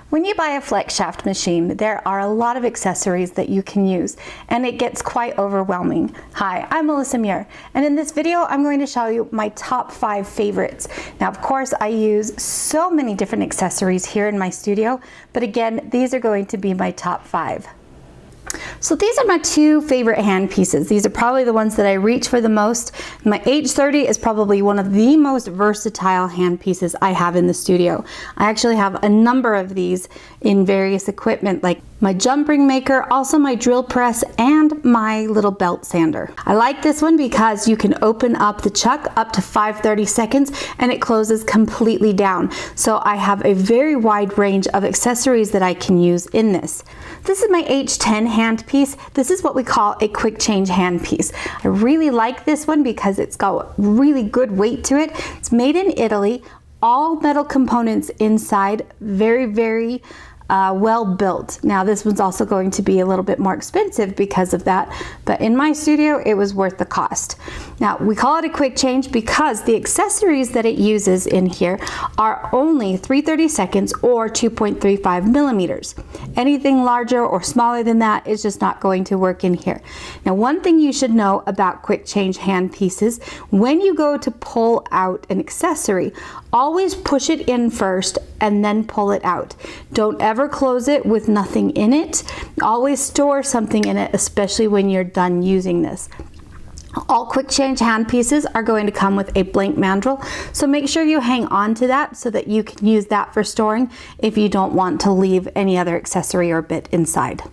When you buy a flex shaft machine, there are a lot of accessories that you can use, and it gets quite overwhelming. Hi, I'm Melissa Muir, and in this video I'm going to show you my top 5 favorites. Now, of course, I use so many different accessories here in my studio, but again, these are going to be my top 5. So these are my 2 favorite hand pieces. These are probably the ones that I reach for the most. My H30 is probably one of the most versatile hand pieces I have in the studio. I actually have a number of these in various equipment, like my jump ring maker, also my drill press, and my little belt sander. I like this one because you can open up the chuck up to 5/30 seconds and it closes completely down. So I have a very wide range of accessories that I can use in this. This is my H10 hand piece. This is what we call a quick change hand piece. I really like this one because it's got really good weight to it. It's made in Italy, all metal components inside, very well built. Now this one's also going to be a little bit more expensive because of that, but in my studio it was worth the cost. Now we call it a quick change because the accessories that it uses in here are only 3/30 seconds or 2.35 millimeters. Anything larger or smaller than that is just not going to work in here. Now, one thing you should know about quick change hand pieces, when you go to pull out an accessory, always push it in first and then pull it out. Don't ever close it with nothing in it. Always store something in it, especially when you're done using this. All quick change hand pieces are going to come with a blank mandrel, so make sure you hang on to that so that you can use that for storing if you don't want to leave any other accessory or bit inside.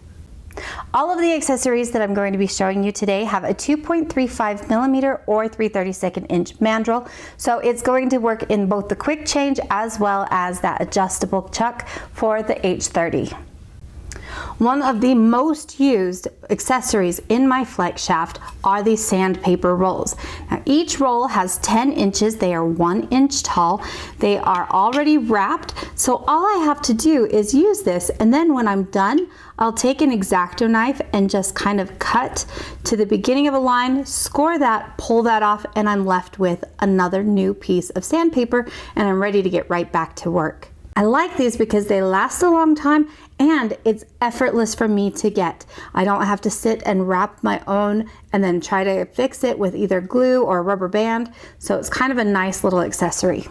All of the accessories that I'm going to be showing you today have a 2.35 millimeter or 3/32 inch mandrel, so it's going to work in both the quick change as well as that adjustable chuck for the H30. One of the most used accessories in my flex shaft are these sandpaper rolls. Now each roll has 10 inches, they are 1 inch tall, they are already wrapped, so all I have to do is use this, and then when I'm done, I'll take an X-Acto knife and just kind of cut to the beginning of a line, score that, pull that off, and I'm left with another new piece of sandpaper, and I'm ready to get right back to work. I like these because they last a long time and it's effortless for me to get. I don't have to sit and wrap my own and then try to fix it with either glue or a rubber band, so it's kind of a nice little accessory.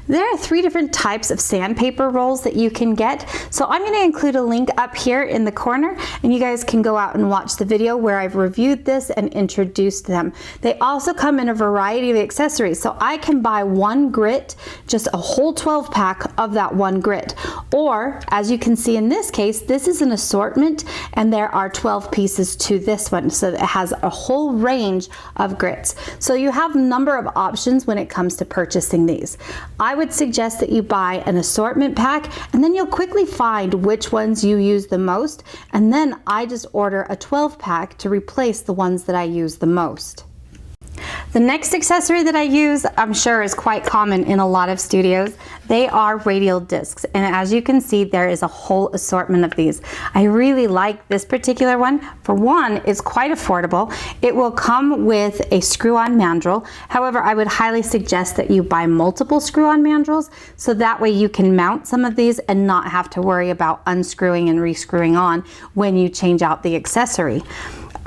There are 3 different types of sandpaper rolls that you can get, so I'm going to include a link up here in the corner and you guys can go out and watch the video where I've reviewed this and introduced them. They also come in a variety of accessories, so I can buy 1 grit, just a whole 12 pack of that 1 grit, or as you can see in this case, this is an assortment and there are 12 pieces to this one, so it has a whole range of grits. So you have a number of options when it comes to purchasing these. I would suggest that you buy an assortment pack and then you'll quickly find which ones you use the most, and then I just order a 12 pack to replace the ones that I use the most. The next accessory that I use, I'm sure, is quite common in a lot of studios. They are radial discs, and as you can see, there is a whole assortment of these. I really like this particular one. For one, it's quite affordable. It will come with a screw-on mandrel. However, I would highly suggest that you buy multiple screw-on mandrels, so that way you can mount some of these and not have to worry about unscrewing and re-screwing on when you change out the accessory.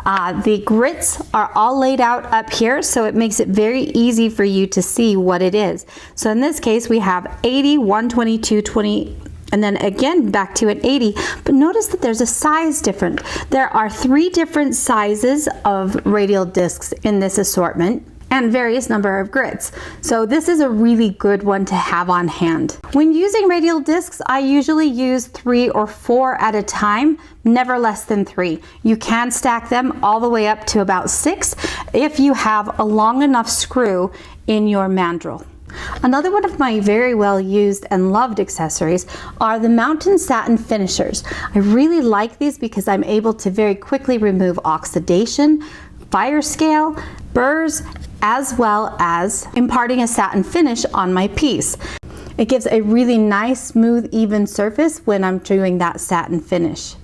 The grits are all laid out up here, so it makes it very easy for you to see what it is. So in this case, we have 80, 120, 220, and then again back to an 80, but notice that there's a size difference. There are 3 different sizes of radial discs in this assortment and various number of grits. So this is a really good one to have on hand. When using radial discs, I usually use 3 or 4 at a time, never less than 3. You can stack them all the way up to about 6 if you have a long enough screw in your mandrel. Another one of my very well used and loved accessories are the mountain satin finishers. I really like these because I'm able to very quickly remove oxidation, fire scale, burrs, as well as imparting a satin finish on my piece. It gives a really nice, smooth, even surface when I'm doing that satin finish.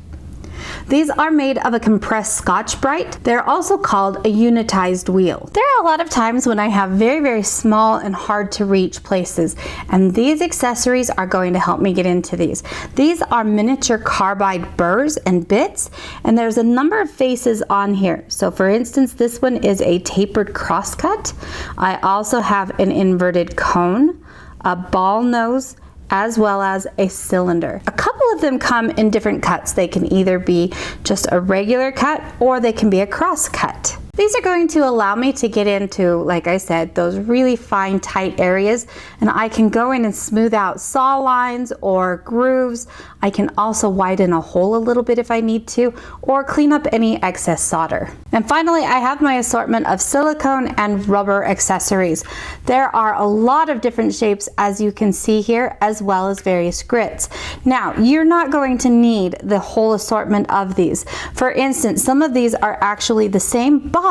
These are made of a compressed Scotch-Brite. They're also called a unitized wheel. There are a lot of times when I have very, very small and hard to reach places, and these accessories are going to help me get into these. These are miniature carbide burrs and bits, and there's a number of faces on here. So for instance, this one is a tapered crosscut. I also have an inverted cone, a ball nose, as well as a cylinder. A couple of them come in different cuts. They can either be just a regular cut or they can be a cross cut. These are going to allow me to get into, like I said, those really fine, tight areas, and I can go in and smooth out saw lines or grooves. I can also widen a hole a little bit if I need to, or clean up any excess solder. And finally, I have my assortment of silicone and rubber accessories. There are a lot of different shapes, as you can see here, as well as various grits. Now, you're not going to need the whole assortment of these. For instance, some of these are actually the same, but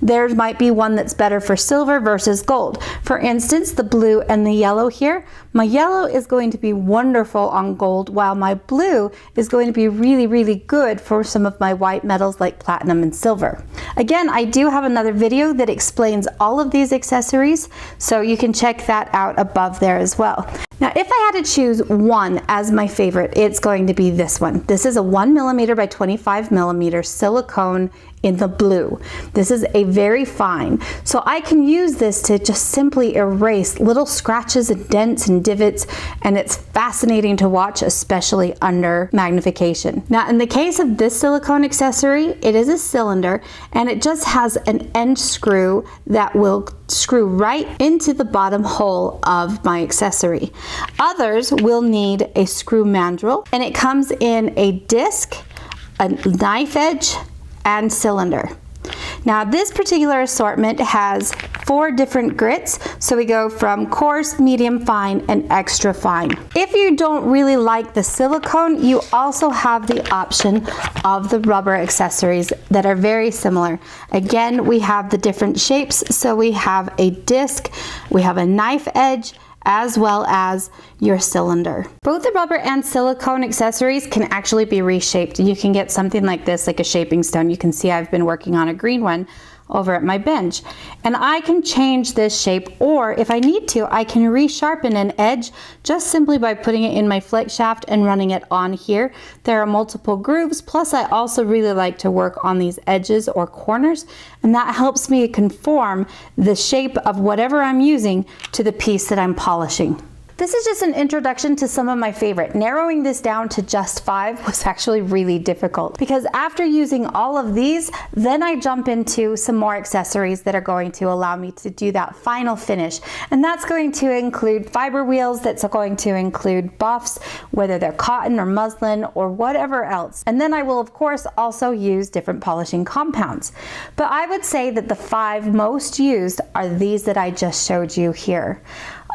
there might be one that's better for silver versus gold. For instance, the blue and the yellow here, my yellow is going to be wonderful on gold, while my blue is going to be really, really good for some of my white metals like platinum and silver. Again, I do have another video that explains all of these accessories, so you can check that out above there as well. Now, if I had to choose one as my favorite, it's going to be this one. This is a 1mm by 25mm silicone in the blue. This is a very fine, so I can use this to just simply erase little scratches and dents and divots, and it's fascinating to watch, especially under magnification. Now, in the case of this silicone accessory, it is a cylinder, and it just has an end screw that will screw right into the bottom hole of my accessory. Others will need a screw mandrel, and it comes in a disc, a knife edge, and cylinder. Now, this particular assortment has 4 different grits, so we go from coarse, medium fine, and extra fine. If you don't really like the silicone, you also have the option of the rubber accessories that are very similar. Again, we have the different shapes, so we have a disc, we have a knife edge, as well as your cylinder. Both the rubber and silicone accessories can actually be reshaped. You can get something like this, like a shaping stone. You can see I've been working on a green one over at my bench, and I can change this shape, or if I need to, I can resharpen an edge just simply by putting it in my flex shaft and running it on here. There are multiple grooves, plus I also really like to work on these edges or corners, and that helps me conform the shape of whatever I'm using to the piece that I'm polishing. This is just an introduction to some of my favorite. Narrowing this down to just 5 was actually really difficult, because after using all of these, then I jump into some more accessories that are going to allow me to do that final finish. And that's going to include fiber wheels, that's going to include buffs, whether they're cotton or muslin or whatever else. And then I will of course also use different polishing compounds. But I would say that the 5 most used are these that I just showed you here.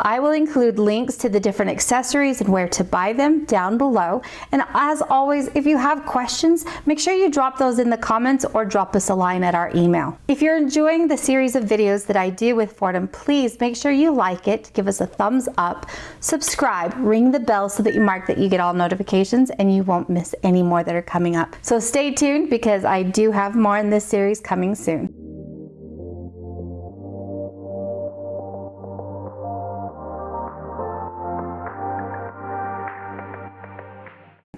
I will include links to the different accessories and where to buy them down below. And as always, if you have questions, make sure you drop those in the comments or drop us a line at our email. If you're enjoying the series of videos that I do with Foredom, please make sure you like it, give us a thumbs up, subscribe, ring the bell so that you mark that you get all notifications and you won't miss any more that are coming up. So stay tuned, because I do have more in this series coming soon.